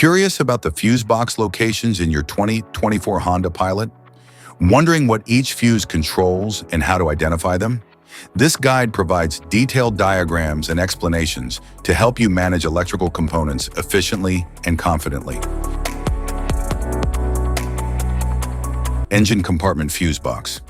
Curious about the fuse box locations in your 2024 Honda Pilot? Wondering what each fuse controls and how to identify them? This guide provides detailed diagrams and explanations to help you manage electrical components efficiently and confidently. Engine compartment fuse box.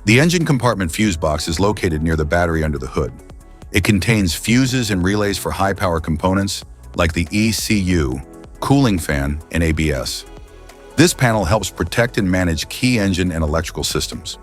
The engine compartment fuse box is located near the battery under the hood. It contains fuses and relays for high-power components like the ECU, cooling fan, and ABS. This panel helps protect and manage key engine and electrical systems.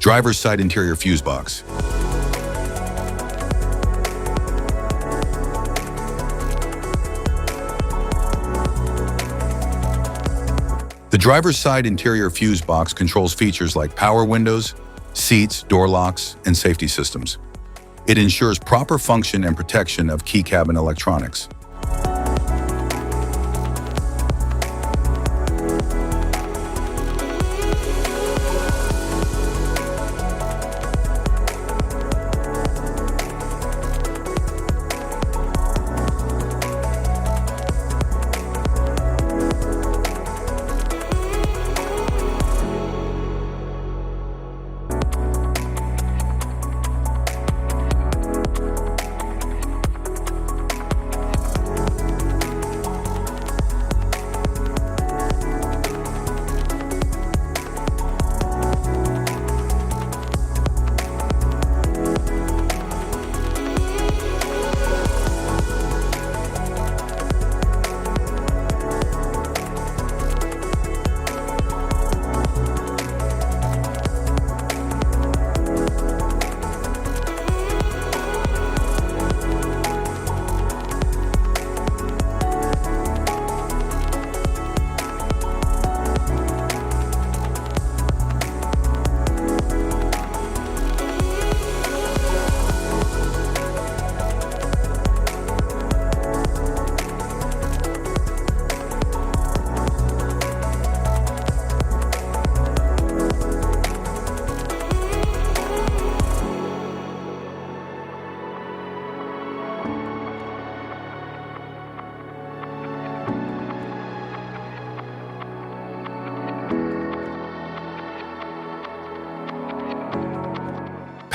Driver's side interior fuse box. The driver's side interior fuse box controls features like power windows, seats, door locks, and safety systems. It ensures proper function and protection of key cabin electronics.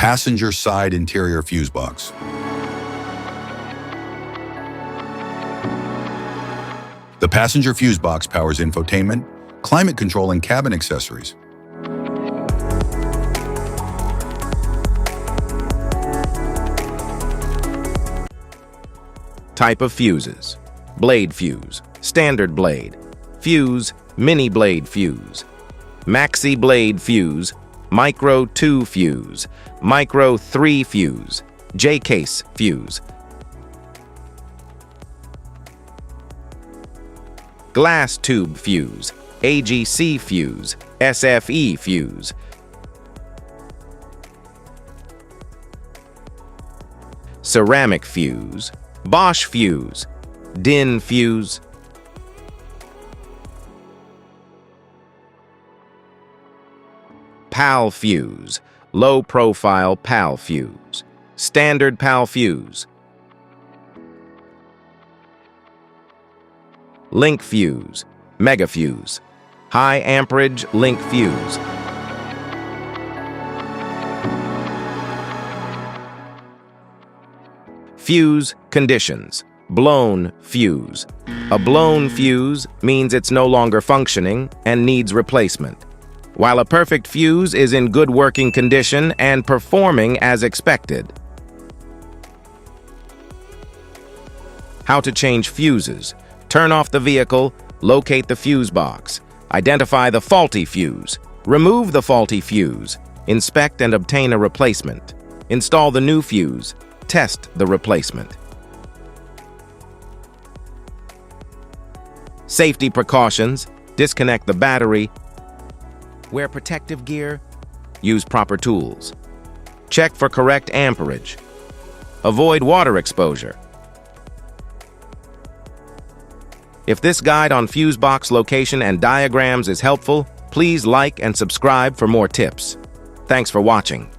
passenger side interior fuse box. The passenger fuse box powers infotainment, climate control, and cabin accessories. Type of fuses: blade fuse, standard blade, fuse, mini blade fuse, maxi blade fuse, micro 2 fuse, micro 3 fuse, J-case fuse, glass tube fuse, AGC fuse, SFE fuse, ceramic fuse, Bosch fuse, DIN fuse, PAL fuse, low-profile PAL fuse, standard PAL fuse, link fuse, mega fuse, high amperage link fuse, fuse conditions: blown fuse. A blown fuse means it's no longer functioning and needs replacement, while a perfect fuse is in good working condition and performing as expected. How to change fuses: turn off the vehicle, locate the fuse box, identify the faulty fuse, remove the faulty fuse, inspect and obtain a replacement, install the new fuse, test the replacement. Safety precautions: disconnect the battery, wear protective gear, use proper tools, check for correct amperage, avoid water exposure. If this guide on fuse box location and diagrams is helpful, please like and subscribe for more tips. Thanks for watching.